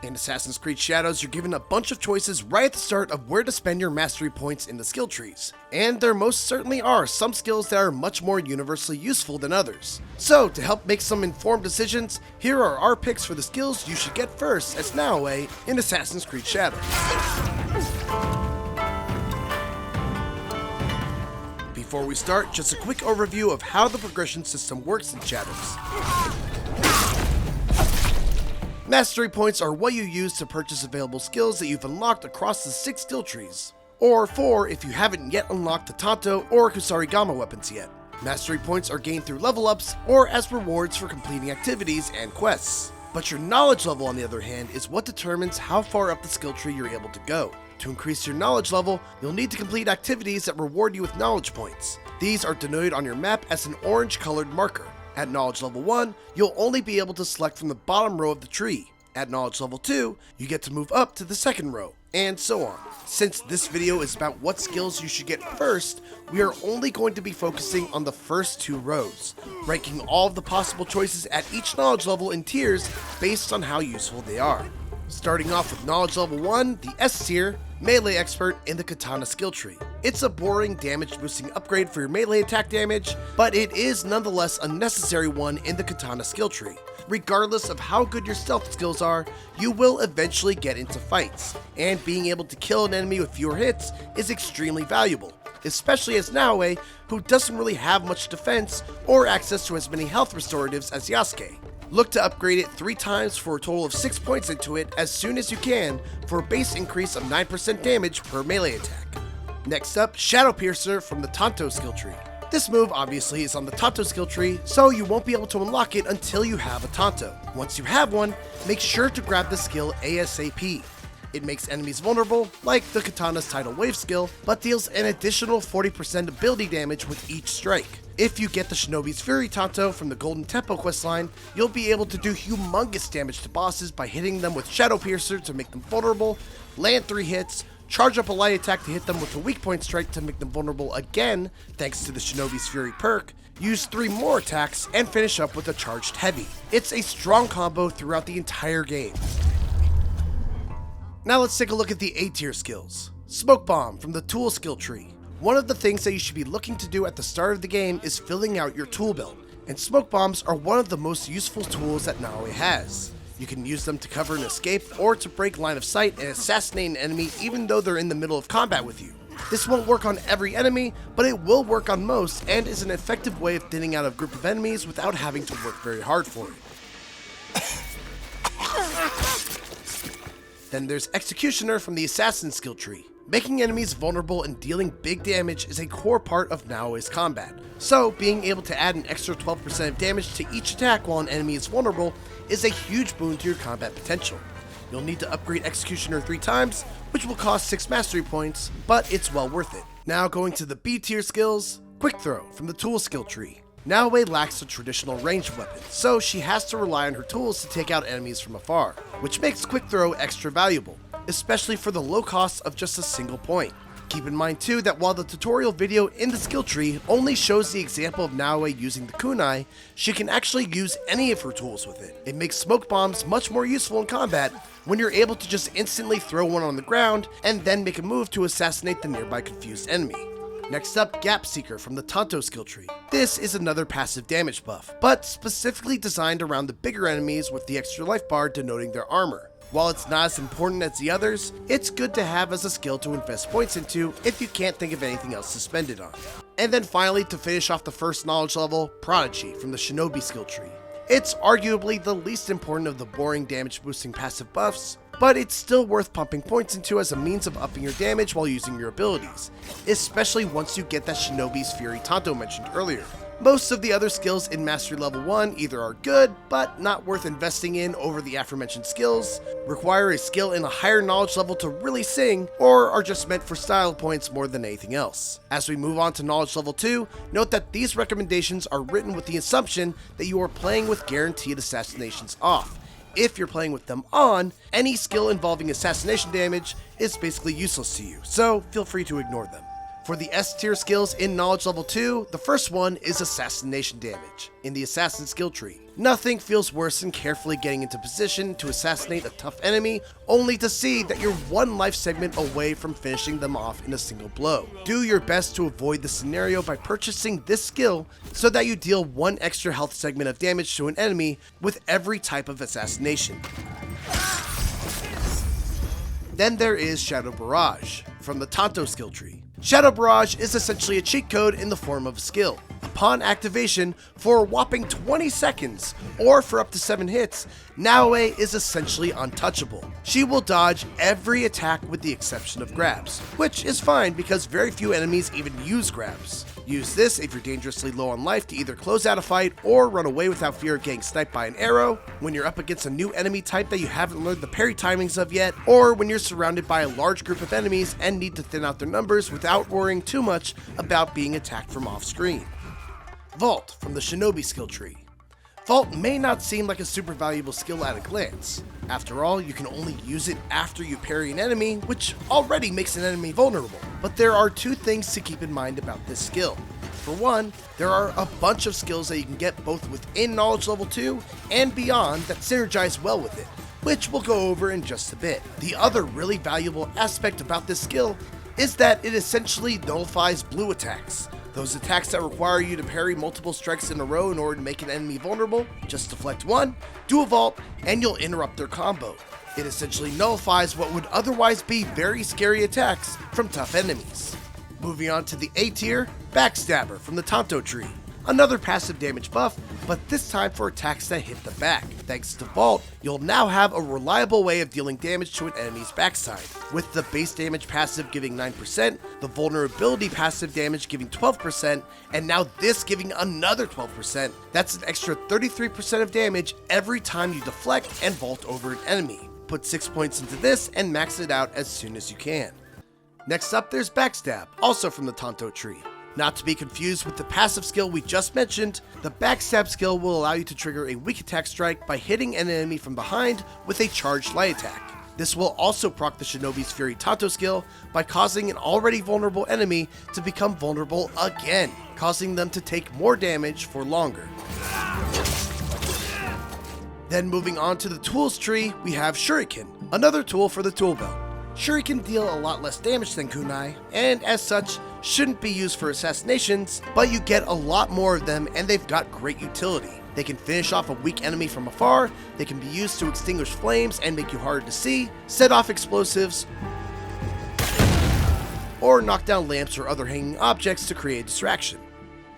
In Assassin's Creed Shadows, you're given a bunch of choices right at the start of where to spend your mastery points in the skill trees. And there most certainly are some skills that are much more universally useful than others. So, to help make some informed decisions, here are our picks for the skills you should get first as Naoe in Assassin's Creed Shadows. Before we start, just a quick overview of how the progression system works in Shadows. Mastery points are what you use to purchase available skills that you've unlocked across the 6 skill trees, or 4 if you haven't yet unlocked the Tanto or Kusarigama weapons yet. Mastery points are gained through level ups or as rewards for completing activities and quests. But your knowledge level, on the other hand, is what determines how far up the skill tree you're able to go. To increase your knowledge level, you'll need to complete activities that reward you with knowledge points. These are denoted on your map as an orange colored marker. At knowledge level 1, you'll only be able to select from the bottom row of the tree. At knowledge level 2, you get to move up to the second row, and so on. Since this video is about what skills you should get first, we are only going to be focusing on the first 2 rows, ranking all of the possible choices at each knowledge level in tiers based on how useful they are. Starting off with knowledge level 1, the S tier, Melee Expert in the Katana skill tree. It's a boring damage boosting upgrade for your melee attack damage, but it is nonetheless a necessary one in the Katana skill tree. Regardless of how good your stealth skills are, you will eventually get into fights, and being able to kill an enemy with fewer hits is extremely valuable, especially as Naoe, who doesn't really have much defense or access to as many health restoratives as Yasuke. Look to upgrade it 3 times for a total of 6 points into it as soon as you can for a base increase of 9% damage per melee attack. Next up, Shadow Piercer from the Tanto skill tree. This move obviously is on the Tanto skill tree, so you won't be able to unlock it until you have a Tanto. Once you have one, make sure to grab the skill ASAP. It makes enemies vulnerable, like the Katana's Tidal Wave skill, but deals an additional 40% ability damage with each strike. If you get the Shinobi's Fury Tanto from the Golden Tempo questline, you'll be able to do humongous damage to bosses by hitting them with Shadow Piercer to make them vulnerable, land 3 hits, charge up a light attack to hit them with a weak point strike to make them vulnerable again thanks to the Shinobi's Fury perk, use 3 more attacks, and finish up with a charged heavy. It's a strong combo throughout the entire game. Now let's take a look at the A tier skills. Smoke Bomb from the Tool skill tree. One of the things that you should be looking to do at the start of the game is filling out your tool belt, and smoke bombs are one of the most useful tools that Naoe has. You can use them to cover an escape or to break line of sight and assassinate an enemy even though they're in the middle of combat with you. This won't work on every enemy, but it will work on most and is an effective way of thinning out a group of enemies without having to work very hard for it. Then there's Executioner from the Assassin skill tree. Making enemies vulnerable and dealing big damage is a core part of Naoe's combat, so being able to add an extra 12% of damage to each attack while an enemy is vulnerable is a huge boon to your combat potential. You'll need to upgrade Executioner 3 times, which will cost 6 mastery points, but it's well worth it. Now going to the B tier skills, Quick Throw from the Tool skill tree. Naoe lacks a traditional ranged weapon, so she has to rely on her tools to take out enemies from afar, which makes Quick Throw extra valuable, especially for the low cost of just a single point. Keep in mind too that while the tutorial video in the skill tree only shows the example of Naoe using the kunai, she can actually use any of her tools with it. It makes smoke bombs much more useful in combat when you're able to just instantly throw one on the ground and then make a move to assassinate the nearby confused enemy. Next up, Gap Seeker from the Tanto skill tree. This is another passive damage buff, but specifically designed around the bigger enemies with the extra life bar denoting their armor. While it's not as important as the others, it's good to have as a skill to invest points into if you can't think of anything else to spend it on. And then finally, to finish off the first knowledge level, Prodigy from the Shinobi skill tree. It's arguably the least important of the boring damage boosting passive buffs, but it's still worth pumping points into as a means of upping your damage while using your abilities, especially once you get that Shinobi's Fury Tanto mentioned earlier. Most of the other skills in Mastery Level 1 either are good, but not worth investing in over the aforementioned skills, require a skill in a higher knowledge level to really sing, or are just meant for style points more than anything else. As we move on to Knowledge Level 2, note that these recommendations are written with the assumption that you are playing with guaranteed assassinations off. If you're playing with them on, any skill involving assassination damage is basically useless to you, so feel free to ignore them. For the S tier skills in Knowledge Level 2, the first one is Assassination Damage in the Assassin skill tree. Nothing feels worse than carefully getting into position to assassinate a tough enemy, only to see that you're one life segment away from finishing them off in a single blow. Do your best to avoid this scenario by purchasing this skill so that you deal one extra health segment of damage to an enemy with every type of assassination. Then there is Shadow Barrage from the Tanto skill tree. Shadow Barrage is essentially a cheat code in the form of a skill. Upon activation, for a whopping 20 seconds, or for up to 7 hits, Naoe is essentially untouchable. She will dodge every attack with the exception of grabs, which is fine because very few enemies even use grabs. Use this if you're dangerously low on life to either close out a fight or run away without fear of getting sniped by an arrow, when you're up against a new enemy type that you haven't learned the parry timings of yet, or when you're surrounded by a large group of enemies and need to thin out their numbers without worrying too much about being attacked from off screen. Vault from the Shinobi skill tree. Vault may not seem like a super valuable skill at a glance. After all, you can only use it after you parry an enemy, which already makes an enemy vulnerable. But there are two things to keep in mind about this skill. For one, there are a bunch of skills that you can get both within Knowledge Level 2 and beyond that synergize well with it, which we'll go over in just a bit. The other really valuable aspect about this skill is that it essentially nullifies blue attacks. Those attacks that require you to parry multiple strikes in a row in order to make an enemy vulnerable, just deflect one, do a vault, and you'll interrupt their combo. It essentially nullifies what would otherwise be very scary attacks from tough enemies. Moving on to the A tier, Backstabber from the Tanto tree. Another passive damage buff, but this time for attacks that hit the back. Thanks to Vault, you'll now have a reliable way of dealing damage to an enemy's backside, with the base damage passive giving 9%, the vulnerability passive damage giving 12%, and now this giving another 12%. That's an extra 33% of damage every time you deflect and vault over an enemy. Put 6 points into this and max it out as soon as you can. Next up, there's Backstab, also from the Tanto tree. Not to be confused with the passive skill we just mentioned, the Backstab skill will allow you to trigger a weak attack strike by hitting an enemy from behind with a charged light attack. This will also proc the Shinobi's Fury Tanto skill by causing an already vulnerable enemy to become vulnerable again, causing them to take more damage for longer. Then moving on to the tools tree, we have Shuriken, another tool for the tool belt. Shuriken deal a lot less damage than kunai, and as such, shouldn't be used for assassinations, but you get a lot more of them and they've got great utility. They can finish off a weak enemy from afar, they can be used to extinguish flames and make you harder to see, set off explosives, or knock down lamps or other hanging objects to create a distraction.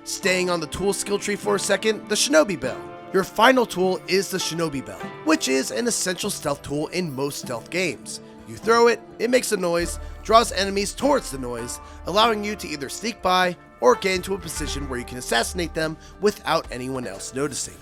Staying on the tool skill tree for a second, the Shinobi Bell. Your final tool is the Shinobi Bell, which is an essential stealth tool in most stealth games. You throw it, it makes a noise, draws enemies towards the noise, allowing you to either sneak by or get into a position where you can assassinate them without anyone else noticing.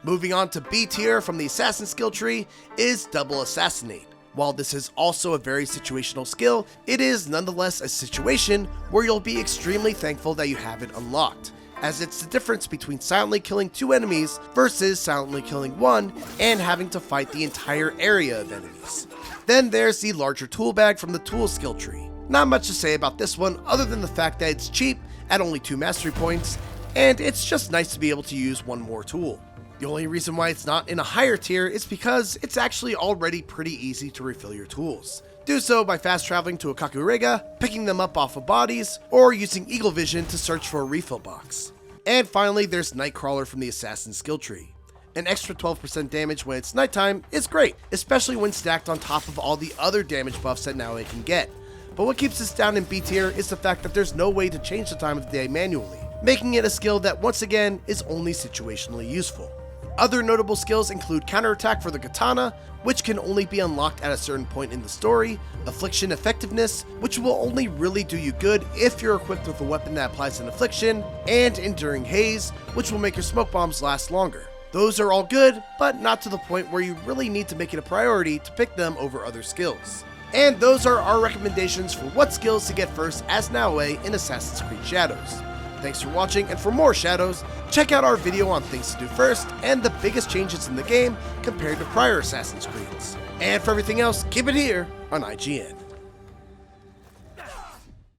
Moving on to B tier from the Assassin skill tree is Double Assassinate. While this is also a very situational skill, it is nonetheless a situation where you'll be extremely thankful that you have it unlocked, as it's the difference between silently killing 2 enemies versus silently killing 1 and having to fight the entire area of enemies. Then there's the larger tool bag from the Tools skill tree. Not much to say about this one other than the fact that it's cheap at only 2 mastery points, and it's just nice to be able to use one more tool. The only reason why it's not in a higher tier is because it's actually already pretty easy to refill your tools. Do so by fast traveling to a Kakurega, picking them up off of bodies, or using Eagle Vision to search for a refill box. And finally, there's Nightcrawler from the Assassin skill tree. An extra 12% damage when it's nighttime is great, especially when stacked on top of all the other damage buffs that Naoe can get. But what keeps this down in B tier is the fact that there's no way to change the time of the day manually, making it a skill that once again is only situationally useful. Other notable skills include Counterattack for the Katana, which can only be unlocked at a certain point in the story, Affliction Effectiveness, which will only really do you good if you're equipped with a weapon that applies an affliction, and Enduring Haze, which will make your smoke bombs last longer. Those are all good, but not to the point where you really need to make it a priority to pick them over other skills. And those are our recommendations for what skills to get first as Naoe in Assassin's Creed Shadows. Thanks for watching, and for more Shadows, check out our video on things to do first and the biggest changes in the game compared to prior Assassin's Creeds. And for everything else, keep it here on IGN.